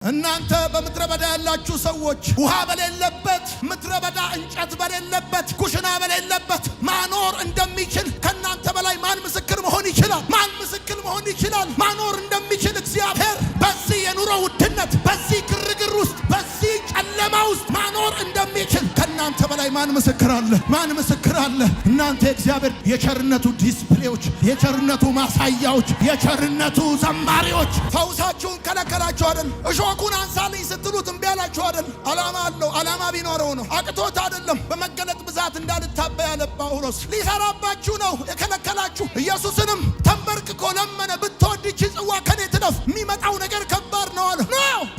እናንተ በምድረ በዳ ያላችሁ ሰዎች ውሃ በሌለበት ምድረ በዳ እንጨት በሌለበት ኩሽና በሌለበት ማኖር እንደሚችል ከናንተ በላይ ማን ምስክር መሆን ይችላል? ማን ምስክር መሆን ይችላል? ማኖር እንደሚችል እግዚአብሔር በዚህ የኑሮ ውድነት በዚህ ግርግር ውስጥ በዚህ ጨለማ ውስጥ ማኖር እንደሚችል ከናንተ በላይ ማን ምስክር አለ? ማን ምስክር አለ? እናንተ እግዚአብሔር የቸርነቱ ዲስፕሌዎች፣ የቸርነቱ ማሳያዎች፣ የቸርነቱ ዘማሪዎች። ፈውሳችሁን ከለከላችሁ አይደል? እሾኩን አንሳልኝ ስትሉት እምቢ አላችሁ አይደል? ዓላማ አለው። ዓላማ ቢኖረው ነው። አቅቶት አይደለም። በመገለጥ ብዛት እንዳልታበይ ያለ ጳውሎስ ሊሰራባችሁ ነው የከለከላችሁ። ኢየሱስንም ተንበርክኮ ለመነ። ብትወድ ይህች ጽዋ ከኔ ትለፍ፣ የሚመጣው ነገር ከባድ ነው አለ።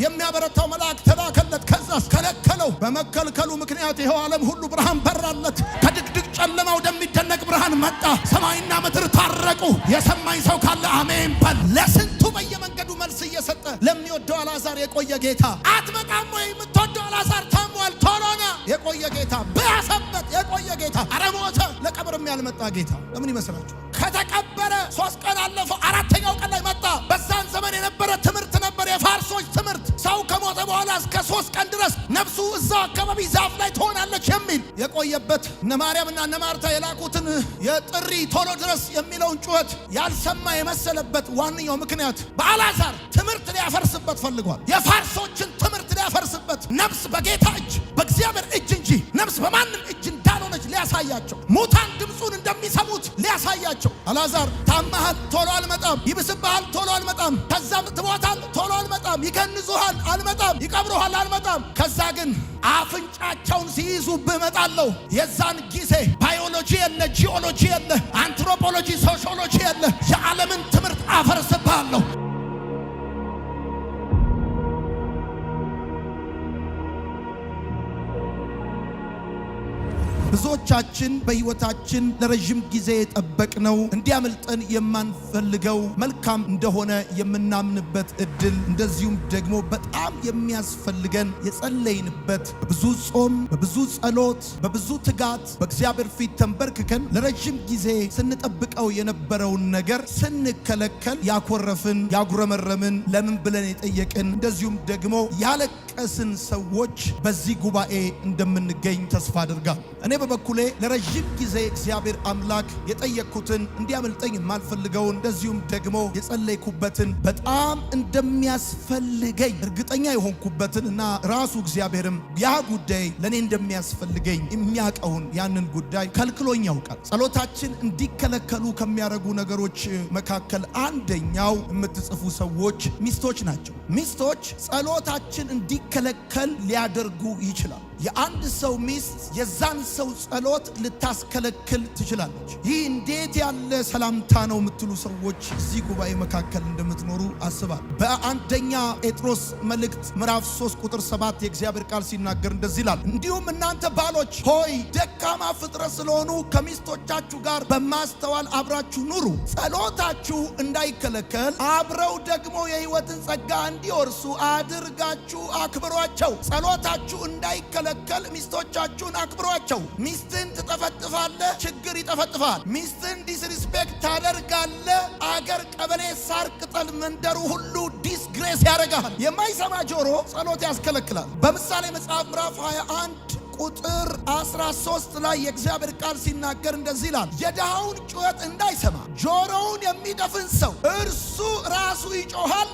የሚያበረታው መልአክ ተላከለት። ከዛስ ከለከለው። በመከልከሉ ምክንያት ይኸው ዓለም ሁሉ ብርሃን በራለት። ከድቅድቅ ጨለማ ወደሚደነቅ ብርሃን መጣ። ሰማይና ምድር ታረቁ። የሰማኝ ሰው ካለ አሜን በል። ለስንቱ በየመንገዱ መልስ እየሰጠ ለሚወደው አልዓዛር የቆየ ጌታ አትመጣም ወይ? የምትወደው አልዓዛር ታሟል ቶሎ ና የቆየ ጌታ፣ በያሰበት የቆየ ጌታ፣ አረ ሞተ ለቀብርም ያልመጣ ጌታ ለምን ይመስላችሁ? ከተቀበረ 3 ቀን አለፈው፣ 4ኛው ቀን ላይ መጣ። በዛን ዘመን የነበረ ትምህርት ነበር፣ የፋርሶች ትምህርት። ሰው ከሞተ በኋላ እስከ 3 ቀን ድረስ ነፍሱ እዛው አካባቢ ዛፍ ላይ ትሆናለች የሚል የቆየበት። እነ ማርያምና እነ ማርታ የላኩትን የጥሪ ቶሎ ድረስ የሚለውን ጩኸት ያልሰማ የመሰለበት ዋነኛው ምክንያት በአልዓዛር ትምህርት ሊያፈርስበት ፈልጓል። የፋርሶችን ትምህርት ሊያፈርስበት፣ ነፍስ በጌታ እጅ በእግዚአብሔር እጅ እንጂ ነፍስ በማንም እጅ እንዳልሆነች ሊያሳያቸው፣ ሙታን ድምፁን እንደሚሰሙት ሊያሳያቸው። አልዓዛር ታመሃል፣ ቶሎ አልመጣም። ይብስብሃል፣ ቶሎ አልመጣም። ከዛም ትሞታል፣ ቶሎ አልመጣም። ይገንዙሃል፣ አልመጣም። ይቀብሩሃል፣ አልመጣም። ከዛ ግን አፍንጫቸውን ሲይዙብህ እመጣለሁ። የዛን ጊዜ ባዮሎጂ የለ፣ ጂኦሎጂ የለ፣ አንትሮፖሎጂ፣ ሶሺዮሎጂ የለ፣ የዓለምን ትምህርት አፈርስብሃለሁ። ብዙዎቻችን በሕይወታችን ለረጅም ጊዜ የጠበቅነው እንዲያመልጠን የማንፈልገው መልካም እንደሆነ የምናምንበት እድል፣ እንደዚሁም ደግሞ በጣም የሚያስፈልገን የጸለይንበት በብዙ ጾም፣ በብዙ ጸሎት፣ በብዙ ትጋት በእግዚአብሔር ፊት ተንበርክከን ለረጅም ጊዜ ስንጠብቀው የነበረውን ነገር ስንከለከል ያኮረፍን፣ ያጉረመረምን፣ ለምን ብለን የጠየቅን፣ እንደዚሁም ደግሞ ያለቀስን ሰዎች በዚህ ጉባኤ እንደምንገኝ ተስፋ አድርጋለሁ። እኔ በበኩሌ ለረጅም ጊዜ እግዚአብሔር አምላክ የጠየቅኩትን እንዲያመልጠኝ የማልፈልገውን እንደዚሁም ደግሞ የጸለይኩበትን በጣም እንደሚያስፈልገኝ እርግጠኛ የሆንኩበትን እና ራሱ እግዚአብሔርም ያ ጉዳይ ለእኔ እንደሚያስፈልገኝ የሚያውቀውን ያንን ጉዳይ ከልክሎኝ ያውቃል። ጸሎታችን እንዲከለከሉ ከሚያደርጉ ነገሮች መካከል አንደኛው የምትጽፉ ሰዎች ሚስቶች ናቸው። ሚስቶች ጸሎታችን እንዲከለከል ሊያደርጉ ይችላል። የአንድ ሰው ሚስት የዛን ሰው ጸሎት ልታስከለክል ትችላለች። ይህ እንዴት ያለ ሰላምታ ነው የምትሉ ሰዎች እዚህ ጉባኤ መካከል እንደምትኖሩ አስባል። በአንደኛ ጴጥሮስ መልእክት ምዕራፍ 3 ቁጥር 7 የእግዚአብሔር ቃል ሲናገር እንደዚህ ይላል፣ እንዲሁም እናንተ ባሎች ሆይ ደካማ ፍጥረት ስለሆኑ ከሚስቶቻችሁ ጋር በማስተዋል አብራችሁ ኑሩ፣ ጸሎታችሁ እንዳይከለከል አብረው ደግሞ የሕይወትን ጸጋ እንዲወርሱ አድርጋችሁ አክብሯቸው። ጸሎታችሁ እንዳይከለከል ሚስቶቻችሁን አክብሯቸው። ሚስትን ትጠፈጥፋለህ፣ ችግር ይጠፈጥፋል። ሚስትን ዲስሪስፔክት ታደርጋለህ፣ አገር፣ ቀበሌ፣ ሳር ቅጠል፣ መንደሩ ሁሉ ዲስግሬስ ያደርጋል። የማይሰማ ጆሮ ጸሎት ያስከለክላል። በምሳሌ መጽሐፍ ምዕራፍ 21 ቁጥር 13 ላይ የእግዚአብሔር ቃል ሲናገር እንደዚህ ይላል፣ የድሃውን ጩኸት እንዳይሰማ ጆሮውን የሚደፍን ሰው እርሱ ራሱ ይጮሃል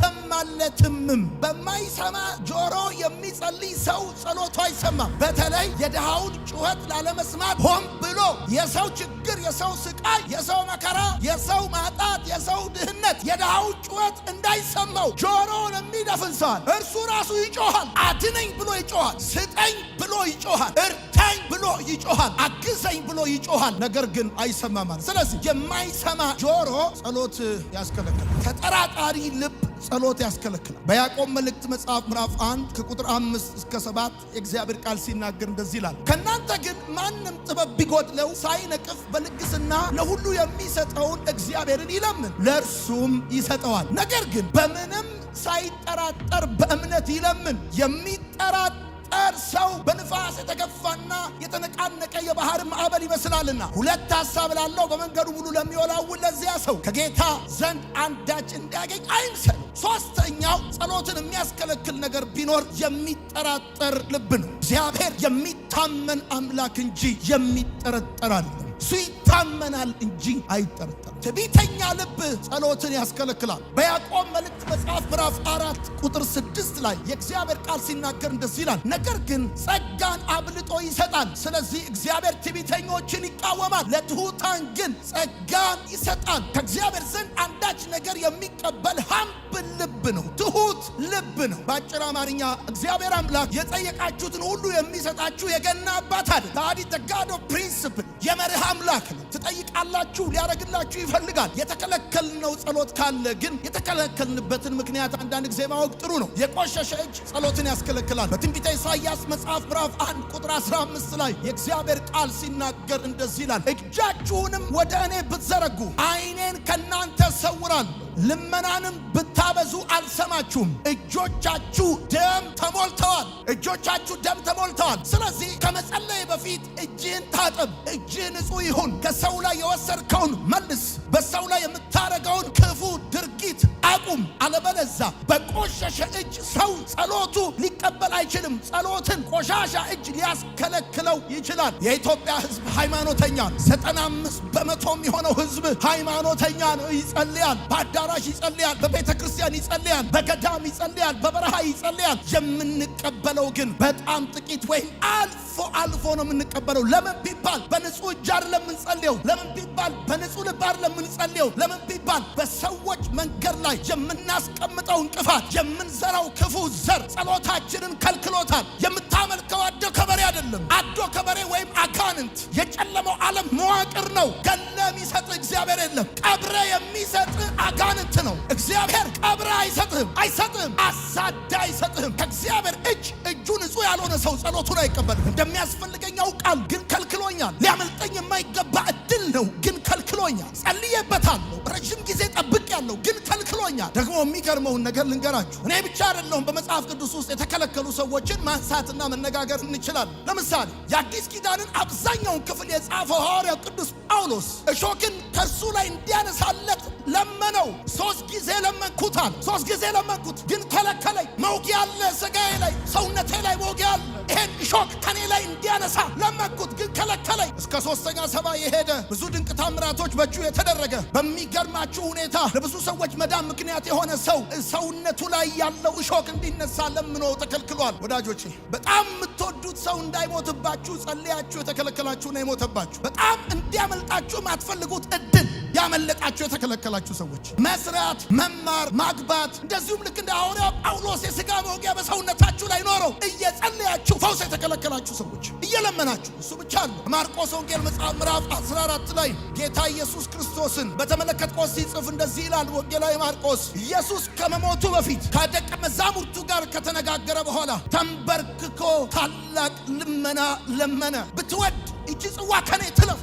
አይሰማለትምም። በማይሰማ ጆሮ የሚጸልይ ሰው ጸሎቱ አይሰማም። በተለይ የድሃውን ጩኸት ላለመስማት ሆን ብሎ የሰው ችግር፣ የሰው ስቃይ፣ የሰው መከራ፣ የሰው ማጣት፣ የሰው ድህነት የድሃውን ጩኸት እንዳይሰማው ጆሮውን የሚደፍን ሰው እርሱ ራሱ ይጮሃል። አድነኝ ብሎ ይጮሃል። ስጠኝ ብሎ ይጮሃል። እርዳኝ ብሎ ይጮሃል። አግዘኝ ብሎ ይጮሃል። ነገር ግን አይሰማም። ስለዚህ የማይሰማ ጆሮ ጸሎት ያስከለክላል። ተጠራጣሪ ልብ ጸሎት ያስከለክላል። በያዕቆብ መልእክት መጽሐፍ ምዕራፍ 1 ከቁጥር 5 እስከ 7 የእግዚአብሔር ቃል ሲናገር እንደዚህ ይላል፣ ከእናንተ ግን ማንም ጥበብ ቢጎድለው ሳይነቅፍ በልግስና ለሁሉ የሚሰጠውን እግዚአብሔርን ይለምን፣ ለእርሱም ይሰጠዋል። ነገር ግን በምንም ሳይጠራጠር በእምነት ይለምን። የሚጠራጠር የሚፈጠር ሰው በንፋስ የተገፋና የተነቃነቀ የባህር ማዕበል ይመስላልና ሁለት ሐሳብ ላለው በመንገዱ ሙሉ ለሚወላውል ለዚያ ሰው ከጌታ ዘንድ አንዳች እንዲያገኝ አይምሰል። ሶስተኛው ጸሎትን የሚያስከለክል ነገር ቢኖር የሚጠራጠር ልብ ነው። እግዚአብሔር የሚታመን አምላክ እንጂ የሚጠረጠር አይደለም። እሱ ይታመናል እንጂ አይጠረጠርም። ትዕቢተኛ ልብ ጸሎትን ያስከለክላል። በያዕቆብ መልእክት መጽሐፍ ምዕራፍ 4 ቁጥር 6 ላይ የእግዚአብሔር ቃል ሲናገር እንደዚህ ይላል፣ ነገር ግን ጸጋን አብልጦ ይሰጣል። ስለዚህ እግዚአብሔር ትዕቢተኞችን ይቃወማል፣ ለትሑታን ግን ጸጋን ይሰጣል። ከእግዚአብሔር ዘንድ አንዳች ነገር የሚቀበል ሀምብል ልብ ነው፣ ትሑት ልብ ነው። በአጭር አማርኛ እግዚአብሔር አምላክ የጠየቃችሁትን ሁሉ የሚሰጣችሁ የገና አባት አይደል። ታዲ ተጋዶ ፕሪንሲፕል የመርህ አምላክ ነው። ትጠይቃላችሁ፣ ሊያረግላችሁ ይፈልጋል። የተከለከልነው ጸሎት ካለ ግን የተከለከልንበትን ምክንያት አንዳንድ ጊዜ ማወቅ ጥሩ ነው። የቆሸሸ እጅ ጸሎትን ያስከለክላል። በትንቢተ ኢሳይያስ መጽሐፍ ምዕራፍ 1 ቁጥር 15 ላይ የእግዚአብሔር ቃል ሲናገር እንደዚህ ይላል፣ እጃችሁንም ወደ እኔ ብትዘረጉ ዓይኔን ከእናንተ እሰውራለሁ፣ ልመናንም ብታበዙ አልሰማችሁም። እጆቻችሁ ደም ተሞልተዋል። እጆቻችሁ ደም ተሞልተዋል። ስለዚህ ከመጸለይ በፊት እጅህን ታጠብ። እጅህ ንጹህ ይሁን። ከሰው ላይ የወሰድከውን መልስ። በሰው ላይ የምታረገውን ክፉ ድርጊት አቁም። አለበለዛ በቆሸሸ እጅ ሰው ጸሎቱ ሊቀበል አይችልም። ጸሎትን ቆሻሻ እጅ ሊያስከለክለው ይችላል። የኢትዮጵያ ሕዝብ ሃይማኖተኛ ነው። 95 በመቶ የሚሆነው ሕዝብ ሃይማኖተኛ ነው። ይጸልያል፣ በአዳራሽ ይጸልያል፣ በቤተ ክርስቲያን ይጸልያል፣ በገዳም ይጸልያል፣ በበረሃ ይጸልያል። የምንቀበለው ግን በጣም ጥቂት ወይም አልፎ ነው የምንቀበለው። ለምን ቢባል በንጹህ እጅ አይደለም የምንጸልየው። ለምን ቢባል በንጹህ ልብ አይደለም የምንጸልየው። ለምን ቢባል በሰዎች መንገድ ላይ የምናስቀምጠው እንቅፋት፣ የምንዘራው ክፉ ዘር ጸሎታችንን ከልክሎታል። የምታመልከው አዶ ከበሬ አይደለም። አዶ ከበሬ ወይም አጋንንት የጨለመው ዓለም መዋቅር ነው። ገለ የሚሰጥ እግዚአብሔር የለም። ቀብረ የሚሰጥ አጋንንት ነው። እግዚአብሔር ቀብረ አይሰጥህም። አሳዳ አይሰጥህም። ከእግዚአብሔር እጁ ንጹህ ያልሆነ ሰው ጸሎቱን አይቀበልም። እንደሚያስፈልገኝ ያውቃል፣ ግን ከልክሎኛል። ሊያመልጠኝ የማይገባ እድል ነው፣ ግን ከልክሎኛል። ጸልዬበታለሁ፣ ረጅም ጊዜ ጠብቄያለሁ፣ ግን ከልክሎኛል። ደግሞ የሚገርመውን ነገር ልንገራችሁ። እኔ ብቻ አይደለሁም በመጽሐፍ ቅዱስ ውስጥ የተከለከሉ ሰዎችን ማንሳትና መነጋገር እንችላለን። ለምሳሌ የአዲስ ኪዳንን አብዛኛውን ክፍል የጻፈው ሐዋርያው ቅዱስ ጳውሎስ እሾክን ከእርሱ ላይ እንዲያነሳለት ለመነው። 3 ጊዜ ለመንኩታል። 3 ጊዜ ለመንኩት፣ ግን ከለከለኝ። መውጊያ አለ ሥጋዬ ላይ፣ ሰውነቴ ላይ መውጊያ አለ። ይሄን እሾክ ከኔ ላይ እንዲያነሳ ለመንኩት፣ ግን ከለከለኝ። እስከ 3ኛ ሰማይ የሄደ ብዙ ድንቅ ታምራቶች በእጁ የተደረገ በሚገርማችሁ ሁኔታ ለብዙ ሰዎች መዳን ምክንያት የሆነ ሰው ሰውነቱ ላይ ያለው እሾክ እንዲነሳ ለምኖ ተከልክሏል። ወዳጆቼ በጣም የምትወዱት ሰው እንዳይሞትባችሁ ጸልያችሁ የተከለከላችሁ ነው የሞተባችሁ። በጣም እንዲያመልጣችሁ ማትፈልጉት እድል ያመለጣችሁ የተከለከላችሁ ሰዎች፣ መስራት፣ መማር፣ ማግባት፣ እንደዚሁም ልክ እንደ ሐዋርያው ጳውሎስ የሥጋ መውጊያ በሰውነታችሁ ላይ ኖረው እየጸለያችሁ ፈውስ የተከለከላችሁ ሰዎች እየለመናችሁ እሱ ብቻ አለ። ማርቆስ ወንጌል መጽሐፍ ምዕራፍ 14 ላይ ጌታ ኢየሱስ ክርስቶስን በተመለከተ ሲጽፍ እንደዚህ ይላል። ወንጌላዊ ማርቆስ ኢየሱስ ከመሞቱ በፊት ከደቀ መዛሙርቱ ጋር ከተነጋገረ በኋላ ተንበርክኮ ታላቅ ልመና ለመነ። ብትወድ እቺ ጽዋ ከኔ ትለፍ።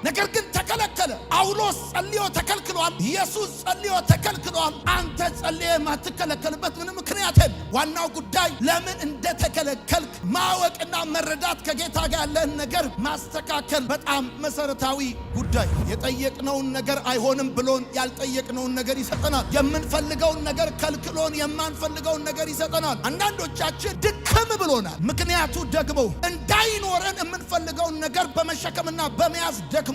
ነገር ግን ተከለከለ። ጳውሎስ ጸልዮ ተከልክሏል። ኢየሱስ ጸልዮ ተከልክሏል። አንተ ጸልየ የማትከለከልበት ምንም ምክንያት የለም። ዋናው ጉዳይ ለምን እንደተከለከልክ ማወቅና መረዳት፣ ከጌታ ጋር ያለህን ነገር ማስተካከል በጣም መሰረታዊ ጉዳይ። የጠየቅነውን ነገር አይሆንም ብሎን ያልጠየቅነውን ነገር ይሰጠናል። የምንፈልገውን ነገር ከልክሎን የማንፈልገውን ነገር ይሰጠናል። አንዳንዶቻችን ድክም ብሎናል። ምክንያቱ ደግሞ እንዳይኖረን የምንፈልገውን ነገር በመሸከምና በመያዝ ደክሞናል።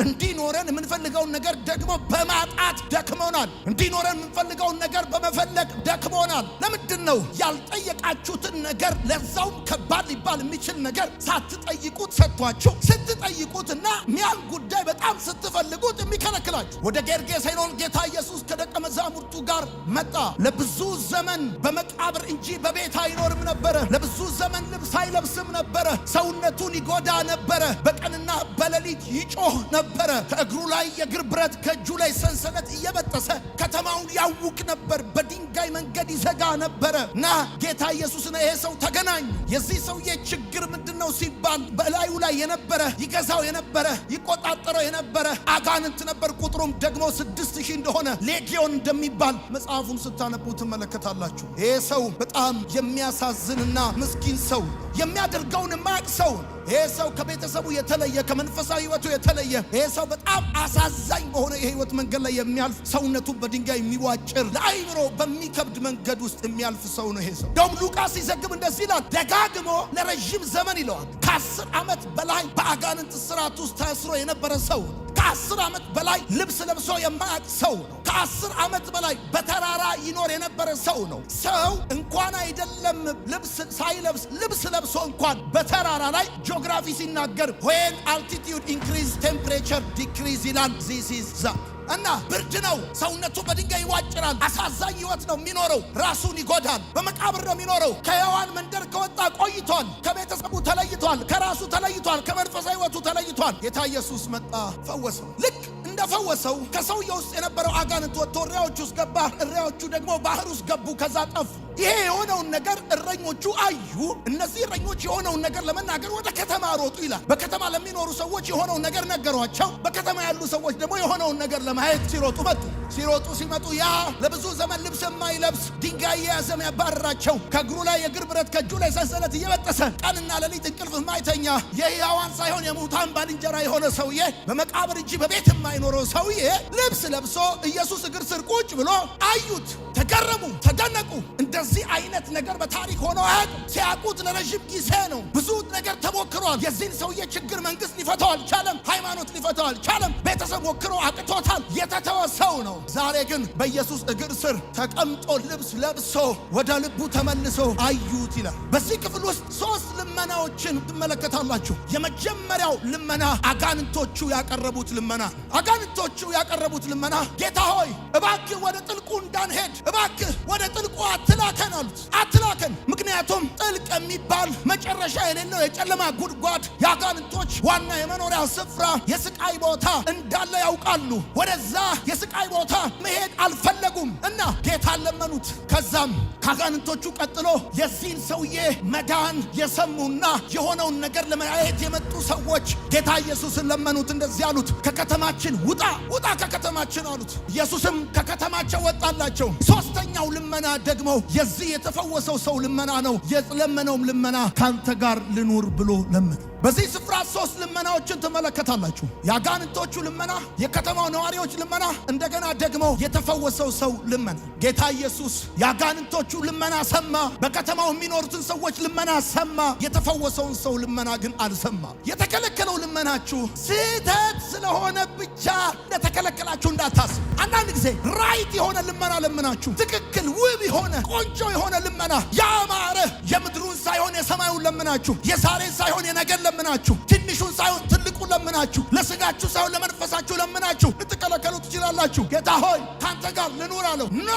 እንዲኖረን የምንፈልገውን ነገር ደግሞ በማጣት ደክሞናል። እንዲኖረን የምንፈልገውን ነገር በመፈለግ ደክሞናል። ለምንድን ነው ያልጠየቃችሁትን ነገር፣ ለዛውም ከባድ ሊባል የሚችል ነገር ሳትጠይቁት ሰጥቷችሁ፣ ስትጠይቁትና ሚያን ጉዳይ በጣም ስትፈልጉት የሚከለክላችሁ? ወደ ጌርጌሴኖን ጌታ ኢየሱስ ከደቀ መዛሙርቱ ጋር መጣ። ለብዙ ዘመን በመቃብር እንጂ በቤት አይኖርም ነበረ። ለብዙ ዘመን ልብስ አይለብስም ነበረ። ሰውነቱን ይጎዳ ነበረ። በቀንና በሌሊት ይጮህ ነበረ። ከእግሩ ላይ የእግር ብረት፣ ከእጁ ላይ ሰንሰለት እየበጠሰ ከተማውን ያውክ ነበር። በድንጋይ መንገድ ይዘጋ ነበረ። እና ጌታ ኢየሱስና ይሄ ሰው ተገናኙ። የዚህ ሰውዬ ችግር ምንድነው ሲባል በላዩ ላይ የነበረ ይገዛው የነበረ ይቆጣጠረው የነበረ አጋንንት ነበር። ቁጥሩም ደግሞ 6000 እንደሆነ ሌጊዮን እንደሚባል መጽሐፉን ስታነቡ ትመለከታላችሁ። ይሄ ሰው በጣም የሚያሳዝንና ምስኪን ሰው፣ የሚያደርገውን የማያውቅ ሰው። ይሄ ሰው ከቤተሰቡ የተለየ፣ ከመንፈሳዊ ሕይወቱ የተለየ፣ ይሄ ሰው በጣም አሳዛኝ በሆነ የሕይወት መንገድ ላይ የሚያልፍ፣ ሰውነቱ በድንጋይ የሚዋጭር፣ ለአይምሮ በሚከብድ መንገድ ውስጥ የሚያልፍ ሰው ነው። ይሄ ሰው ደም ሉቃስ ሲዘግብ እንደዚህ ይላል፣ ደጋግሞ ለረጅም ዘመን ይለዋል ከ10 ዓመት በላይ በአጋንንት ስርዓት ውስጥ ታስሮ የነበረ ሰው፣ ከ10 ዓመት በላይ ልብስ ለብሶ የማያውቅ ሰው ነው። ከ10 ዓመት በላይ በተራራ ይኖር የነበረ ሰው ነው። ሰው እንኳን አይደለም ልብስ ሳይለብስ ልብስ ለብሶ እንኳን በተራራ ላይ ጂኦግራፊ ሲናገር when altitude increase temperature decrease ይላል። this is that እና ብርድ ነው። ሰውነቱ በድንጋይ ይዋጭራል። አሳዛኝ ህይወት ነው የሚኖረው። ራሱን ይጎዳል። በመቃብር ነው የሚኖረው። ከሕያዋን መንደር ከወጣ ቆይቷል። ከቤተሰቡ ተለይቷል። ከራሱ ተለይቷል። ከመንፈሳዊ ህይወቱ ተለይቷል። ጌታ ኢየሱስ መጣ፣ ፈወሰው። ልክ እንደፈወሰው ከሰውየው ውስጥ የነበረው አጋንንት ወጥቶ እሪያዎቹ ውስጥ ገባ። እሪያዎቹ ደግሞ ባህር ውስጥ ገቡ። ከዛ ጠፉ። ይሄ የሆነውን ነገር እረኞቹ አዩ። እነዚህ እረኞች የሆነውን ነገር ለመናገር ወደ ከተማ ሮጡ ይላል። በከተማ ለሚኖሩ ሰዎች የሆነውን ነገር ነገሯቸው። በከተማ ያሉ ሰዎች ደግሞ የሆነውን ነገር ለማየት ሲሮጡ መጡ። ሲሮጡ ሲመጡ ያ ለብዙ ዘመን ልብስ የማይለብስ ድንጋይ የያዘ የሚያባርራቸው፣ ከእግሩ ላይ የእግር ብረት ከእጁ ላይ ሰንሰለት እየበጠሰ ቀንና ሌሊት እንቅልፍ የማይተኛ የሕያዋን ሳይሆን የሙታን ባልንጀራ የሆነ ሰውዬ፣ በመቃብር እንጂ በቤት የማይኖረው ሰውዬ ልብስ ለብሶ ኢየሱስ እግር ስር ቁጭ ብሎ አዩት። ተገረሙ፣ ተደነቁ። እንደዚህ አይነት ነገር በታሪክ ሆኖ አያውቅም። ሲያውቁት ለረጅም ጊዜ ነው። ብዙ ነገር ተሞክሯል። የዚህን ሰውዬ ችግር መንግስት ሊፈታው አልቻለም። ሃይማኖት ሊፈታው አልቻለም። ቤተሰብ ሞክሮ አቅቶታል። የተተወ ሰው ነው። ዛሬ ግን በኢየሱስ እግር ስር ተቀምጦ ልብስ ለብሶ ወደ ልቡ ተመልሶ አዩት ይላል። በዚህ ክፍል ውስጥ 3 ልመናዎችን ትመለከታላችሁ። የመጀመሪያው ልመና አጋንንቶቹ ያቀረቡት ልመና። አጋንንቶቹ ያቀረቡት ልመና ጌታ ሆይ እባክህ ወደ ጥልቁ እንዳንሄድ፣ እባክህ ወደ ጥልቁ አትላከን አሉት። አትላከን። ምክንያቱም ጥልቅ የሚባል መጨረሻ የሌለው የጨለማ ጉድጓድ የአጋንንቶች ዋና የመኖሪያ ስፍራ፣ የስቃይ ቦታ እንዳለ ያውቃሉ። ወደዛ የስቃይ ቦታ መሄድ አልፈለጉም እና ጌታ ለመኑት። ከዛም ከአጋንንቶቹ ቀጥሎ የዚህን ሰውዬ መዳን የሰሙና የሆነውን ነገር ለማየት የመጡ ሰዎች ጌታ ኢየሱስን ለመኑት። እንደዚህ አሉት፣ ከከተማችን ውጣ፣ ውጣ ከከተማችን አሉት። ኢየሱስም ከከተማቸው ወጣላቸው። ሶስተኛው ልመና ደግሞ የዚህ የተፈወሰው ሰው ልመና ነው። የለመነውም ልመና ካንተ ጋር ልኑር ብሎ ለመነ። በዚህ ስፍራ 3 ልመናዎችን ትመለከታላችሁ። የአጋንንቶቹ ልመና፣ የከተማው ነዋሪዎች ልመና፣ እንደገና ደግሞ የተፈወሰው ሰው ልመና። ጌታ ኢየሱስ የአጋንንቶቹ ልመና ሰማ። በከተማው የሚኖሩትን ሰዎች ልመና ሰማ። የተፈወሰውን ሰው ልመና ግን አልሰማ። የተከለከለው ልመናችሁ ስህተት ስለሆነ ብቻ እንደተከለከላችሁ እንዳታስቡ። አንዳንድ ጊዜ ራይት የሆነ ልመና ለምናችሁ፣ ትክክል ውብ የሆነ ቆንጆ የሆነ ልመና፣ ያማረ የምድሩን ሳይሆን የሰማዩን ለምናችሁ፣ የዛሬን ሳይሆን የነገን ለምናችሁ፣ ትንሹን ሳይሆን ትልቁን ለምናችሁ፣ ለስጋችሁ ሳይሆን ለመንፈሳችሁ ለምናችሁ ልትከለከሉ ትችላላችሁ። ጌታ ሆይ ካንተ ጋር ልኑር አለው። ኖ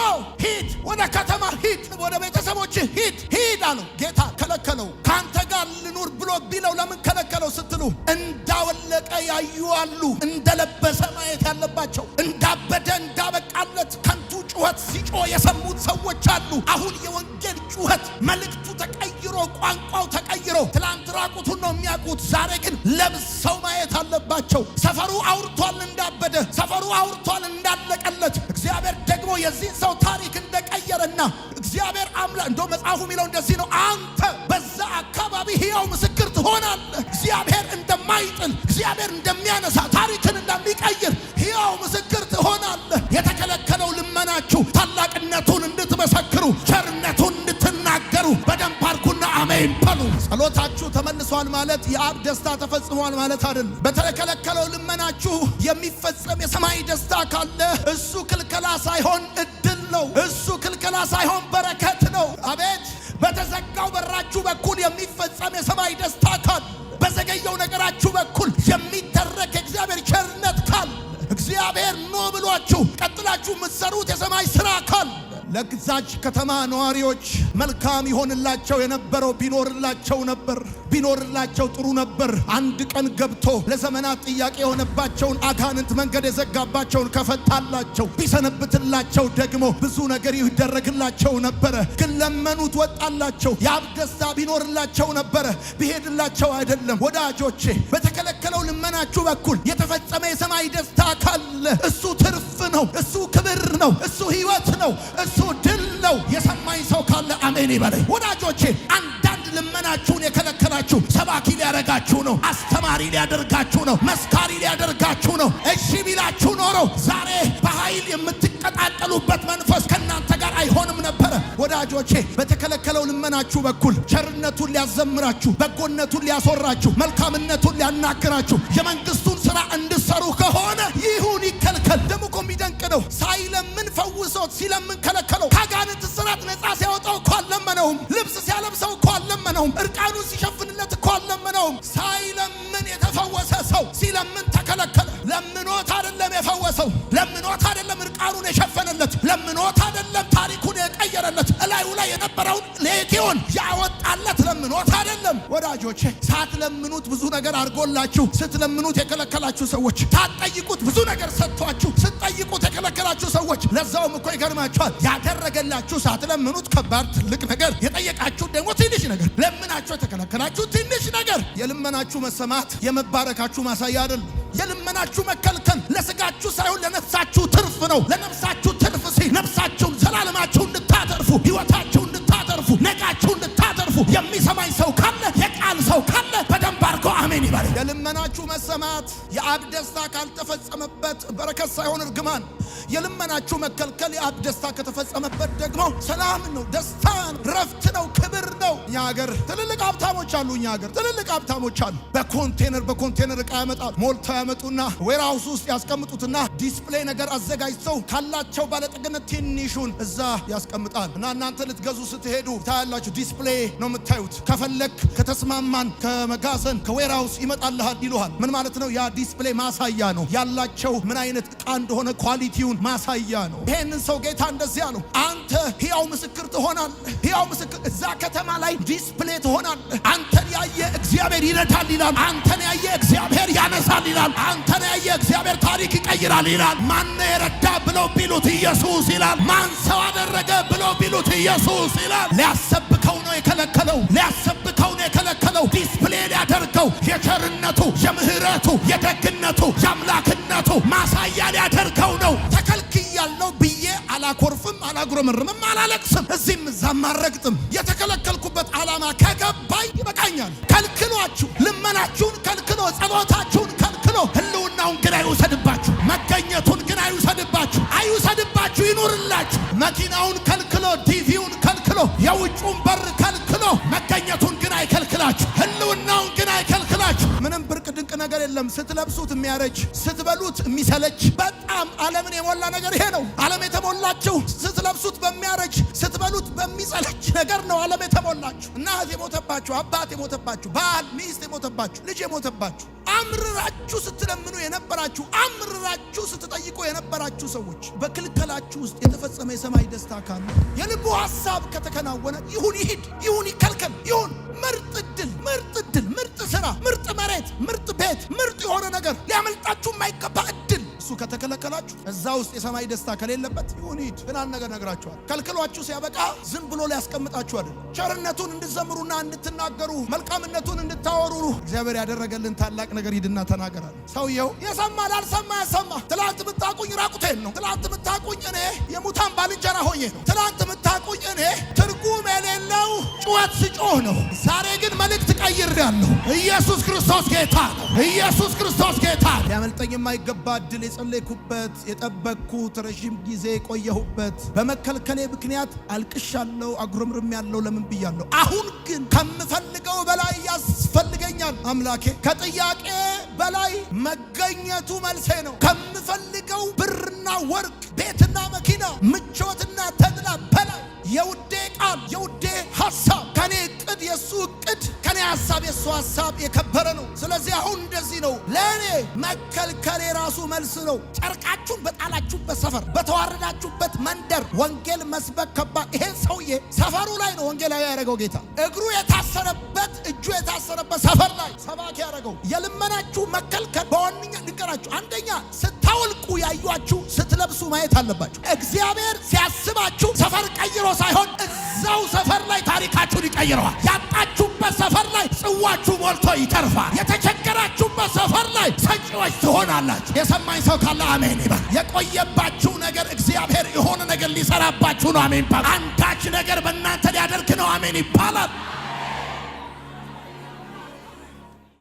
ሂድ፣ ወደ ከተማ ሂድ፣ ወደ ቤተሰቦች ሂድ አለው። ጌታ ከለከለው። ካንተ ጋር ልኑር ብሎ ቢለው ለምን ከለከለው ስትሉ፣ እንዳወለቀ ያዩ አሉ፣ እንደለበሰ ማየት ያለባቸው፣ እንዳበደ እንዳበቃለት ከንቱ ጩኸት ሲጮህ የሰሙት ሰዎች አሉ። አሁን የወንጌል ጩኸት መልእክቱ ተቀይሮ፣ ቋንቋው ተቀይሮ፣ ትላንት ራቁቱን ነው የሚያውቁት፣ ዛሬ ግን ለብሰው ማየት አለባቸው። ሰፈሩ አውርቷል እንዳበደ፣ ሰፈሩ አውርቷል እንዳለቀለት፣ እግዚአብሔር ደግሞ የዚህ ሰው ታሪክ እንደቀየረና እግዚአብሔር አምላክ እንደው መጽሐፉ የሚለው እንደዚህ ነው፣ አንተ በዛ አካባቢ ሕያው ምስክር ትሆናለህ። እግዚአብሔር እንደማይጥል፣ እግዚአብሔር እንደሚያነሳ፣ ታሪክን እንደሚቀይር ሕያው ምስክር ትሆናለህ። የተከለከለው ልመናችሁ ታላቅነቱን እንድትመሰክሩ፣ ቸርነቱን እንድትናገሩ በደንብ አድርጉና አሜን በሉ። ጸሎታችሁ ተመልሷል ማለት የአብ ደስታ ተፈጽሟል ማለት አይደለም። በተከለከለው ልመናችሁ የሚፈጸም የሰማይ ደስታ ካለ እሱ ክልከላ ሳይሆን እድል ነው። እሱ ክልከላ ሳይሆን በረከት ነው። አቤት! በተዘጋው በራችሁ በኩል የሚፈጸም የሰማይ ደስታ ካለ፣ በዘገየው ነገራችሁ በኩል የሚደረግ የእግዚአብሔር ቸርነት ካለ፣ እግዚአብሔር ኖ ብሏችሁ ቀጥላችሁ የምትሰሩት የሰማይ ስራ ካለ፣ ለግዛች ከተማ ነዋሪዎች መልካም ይሆንላቸው የነበረው ቢኖርላቸው ጥሩ ነበር። አንድ ቀን ገብቶ ለዘመናት ጥያቄ የሆነባቸውን አጋንንት መንገድ የዘጋባቸውን ከፈታላቸው ቢሰነብትላቸው ደግሞ ብዙ ነገር ይደረግላቸው ነበረ። ግን ለመኑት ወጣላቸው። የአብ ደስታ ቢኖርላቸው ነበረ፣ ቢሄድላቸው አይደለም። ወዳጆቼ በተከለከለው ልመናችሁ በኩል የተፈጸመ የሰማይ ደስታ ካለ እሱ ትርፍ ነው፣ እሱ ክብር ነው፣ እሱ ሕይወት ነው፣ እሱ ድል ነው። የሰማኝ ሰው ካለ አሜን ይበለኝ። ወዳጆቼ አንዳንድ ልመናችሁን የከለከላችሁ ሰባኪ ሊያደርጋችሁ ነው፣ አስተማሪ ሊያደርጋችሁ ነው፣ መስካሪ ሊያደርጋችሁ ነው። እሺ ቢላችሁ ኖሮ ዛሬ በኃይል የምትቀጣጠሉበት መንፈስ ከእናንተ ጋር አይሆንም ነበረ። ወዳጆቼ በተከለከለው ልመናችሁ በኩል ቸርነቱን ሊያዘምራችሁ፣ በጎነቱን ሊያስወራችሁ፣ መልካምነቱን ሊያናግራችሁ የመንግስቱን ሥራ እንድሰሩ ከሆነ ይሁን ይከልከል። ደግሞ እኮ የሚደንቅ ነው። ሳይለምን ፈውሶት ሲለምን ከለከለው። ከአጋንንት እስራት ነፃ ሲያወጣው እኮ አልለመነውም። ልብስ ሲያለብሰው እኮ አልለመነውም። እርቃኑን ሲሸፍንለት እኮ አልለመነውም። ሳይለምን የተፈወሰ ሰው ሲለምን ተከለከለ። ለምኖት አይደለም የፈወሰው፣ ለምኖት አይደለም እርቃኑን የሸፈነለት፣ ለምኖት አይደለም ታሪኩን የቀየረለት፣ እላዩ ላይ የነበረውን ሌጊዮን ያወጣለት ለምኖት አይደለም። ወዳጆቼ ሳትለምኑት ብዙ ነገር አድርጎላችሁ ስትለምኑት የከለከላችሁ ሰዎች፣ ሳትጠይቁት ብዙ ነገር ሰጥቷችሁ ስትጠይቁት የከለከላችሁ ሰዎች፣ ለዛውም እኮ ይገርማችኋል ያደረገላችሁ ሳትለምኑት ከባድ ትልቅ ነገር፣ የጠየቃችሁ ደግሞ ትንሽ ነገር፣ ለምናችሁ የተከለከላችሁ ትንሽ ነገር። የልመናችሁ መሰማት የመባረካችሁ ማሳያ አይደለም። የልመናችሁ መከልከል ለስጋችሁ ሳይሆን ለነፍሳችሁ ትርፍ ነው። ለነፍሳችሁ ትርፍ ሲል ነፍሳችሁን ዘላለማችሁ እንድታተርፉ፣ ሕይወታችሁ እንድታተርፉ፣ ነቃችሁ እንድታተርፉ የሚሰማኝ ሰው ካለ የቃል ሰው ካለ በደንብ አድርጎ አሜን ይበል። የልመናችሁ መሰማት የአብ ደስታ ካልተፈጸመበት በረከት ሳይሆን እርግማን። የልመናችሁ መከልከል የአብ ደስታ ከተፈጸመበት ደግሞ ሰላም ነው፣ ደስታ ነው፣ ረፍት ነው፣ ክብር ነው። እኛ ሀገር ትልልቅ ሀብታሞች አሉ። ትልልቅ ሀብታሞች አሉ። በኮንቴነር ዕቃ ያመጣሉ። ሞልተው ያመጡና ዌርሃውስ ውስጥ ያስቀምጡትና ዲስፕሌይ ነገር አዘጋጅተው ካላቸው ባለጠግነት ትንሹን እዛ ያስቀምጣል። እና እናንተ ልትገዙ ስትሄዱ ታያላችሁ። ዲስፕሌይ ነው የምታዩት። ከፈለክ ከተስማማን ከመጋዘን ከዌርሃውስ ይመጣልሃል ይሉሃል። ምን ማለት ነው? ያ ዲስፕሌይ ማሳያ ነው። ያላቸው ምን አይነት ዕቃ እንደሆነ ኳሊቲውን ማሳያ ነው። ይሄንን ሰው ጌታ እንደዚህ አለው፣ አንተ ሕያው ምስክር ትሆናለህ። ሕያው ምስክር እዛ ከተማ ላይ ዲስፕሌይ ትሆናለህ። አንተን ያየ እግዚአብሔር ይረዳል ይላል። አንተን ያየ እግዚአብሔር ያነሳል ይላል። አንተን ያየ እግዚአብሔር ታሪክ ይቀይራል ይላል። ማን የረዳ ብለው ቢሉት ኢየሱስ ይላል። ማን ሰው አደረገ ብለው ቢሉት ኢየሱስ ይላል። ሊያሰብከው ነው የከለከለው። ዲስፕሌይ ሊያደርገው የቸርነቱ፣ የምህረቱ፣ የደግነቱ፣ የአምላክነቱ ማሳያ ሊያደርገው ነው። ተከልክያለሁ ብዬ አላኮርፍም፣ አላጉረመርምም፣ አላለቅስም፣ እዚህም እዛም አልረግጥም። የተከለከልኩበት ዓላማ ከገባኝ ይበቃኛል። ከልክሏችሁ፣ ልመናችሁን ከልክሎ፣ ጸሎታችሁን ከልክሎ፣ ህልውናውን ግን አይውሰድባችሁ፣ መገኘቱን ግን አይውሰድባችሁ፣ ይኑርላችሁ። መኪናውን ከልክሎ፣ ዲቪውን ከልክሎ፣ የውጩን በር ከልክሎ፣ መገኘቱን ግን አይከልክላችሁ፣ ህልውናውን ግን አይከልክላችሁ። ምንም ብርቅ ድንቅ ነገር የለም። ስትለብሱት የሚያረጅ፣ ስትበሉት የሚሰለች፣ በጣም ዓለምን የሞላ ነገር ይሄ ነው። ዓለም የተሞላችሁ ስትለብሱት በሚያረጅ፣ ስትበሉት በሚሰለች ነገር ነው ዓለም የተሞላችሁ። እናት የሞተባችሁ፣ አባት የሞተባችሁ፣ ባል ሚስት የሞተባችሁ፣ ልጅ የሞተባችሁ፣ አምርራችሁ ስትለምኑ የነበራችሁ፣ አምርራችሁ ስትጠይቁ የነበራችሁ ሰዎች በክልከላችሁ ውስጥ የተፈጸመ የሰማይ ደስታ ካለ፣ የልቡ ሐሳብ ከተከናወነ ይሁን ይሂድ፣ ይሁን ይከልከል፣ ይሁን ምርጥ ዕድል፣ ምርጥ ሥራ፣ ምርጥ መሬት፣ ምርጥ ቤት፣ ምርጥ የሆነ ነገር ሊያመልጣችሁ የማይገባ ዕድል እሱ ከተከለከላችሁ፣ እዛ ውስጥ የሰማይ ደስታ ከሌለበት ይሁን ይሂድ። ግን አንድ ነገር ነግራችኋል። ከልክሏችሁ ሲያበቃ ዝም ብሎ ሊያስቀምጣችሁ አይደለም። ቸርነቱን እንድትዘምሩና እንድትናገሩ፣ መልካምነቱን እንድታወሩ እግዚአብሔር ያደረገልን ታላቅ ነገር ሂድና ተናገራል። ሰውየው የሰማ ላልሰማ ያሰማ። ትላንት ምታቁኝ ራቁቴን ነው። ትላንት ምታቁኝ እኔ የሙታን ባልንጀራ ሆኜ ነው። ትላንት ምታቁኝ እኔ ትርጉም የሌለው ጩኸት ስጮህ ነው። ዛሬ ግን መልእክት ቀይሬያለሁ። ኢየሱስ ክርስቶስ ጌታ ነው። ኢየሱስ ክርስቶስ ጌታ ነው። ሊያመልጠኝ የማይገባ ዕድል የጸለይኩበት፣ የጠበቅኩት፣ ረዥም ጊዜ ቆየሁበት፣ በመከልከሌ ምክንያት አልቅሻለሁ፣ አጉረምርሜያለሁ፣ ለምን ብያለሁ። አሁን ግን ከምፈልገው በላይ ያስፈልገኛል አምላኬ። ከጥያቄ በላይ መገኘቱ መልሴ ነው። ከምፈልገው ብርና ወርቅ፣ ቤትና መኪና፣ ምቾትና ተድላ በላይ የውዴ ቃል፣ የውዴ ሐሳብ፣ ከኔ ዕቅድ የሱ ዕቅድ የኔ ሐሳብ የሱ ሐሳብ የከበረ ነው። ስለዚህ አሁን እንደዚህ ነው። ለኔ መከልከሌ ራሱ መልስ ነው። ጨርቃችሁን በጣላችሁበት ሰፈር፣ በተዋረዳችሁበት መንደር ወንጌል መስበክ ከባድ። ይሄ ሰውዬ ሰፈሩ ላይ ነው ወንጌላዊ ያደረገው ጌታ። እግሩ የታሰረበት እጁ የታሰረበት ሰፈር ላይ ሰባኪ ያደረገው። የልመናችሁ መከልከል በዋነኛ ንገራችሁ። አንደኛ ስታወልቁ ያዩአችሁ ስትለብሱ ማየት አለባችሁ። እግዚአብሔር ሲያስባችሁ ሰፈር ቀይሮ ሳይሆን እዛው ሰፈር ላይ ታሪካችሁን ይቀይረዋል። ያጣችሁበት ሰፈር ላይ ጽዋችሁ ሞልቶ ይተርፋል። የተቸገራችሁበት ሰፈር ላይ ሰጪዎች ትሆናላችሁ። የሰማኝ ሰው ካለ አሜን ይበል። የቆየባችሁ ነገር እግዚአብሔር የሆነ ነገር ሊሰራባችሁ ነው። አሜን ይባል። አንዳች ነገር በእናንተ ሊያደርግ ነው። አሜን ይባላል።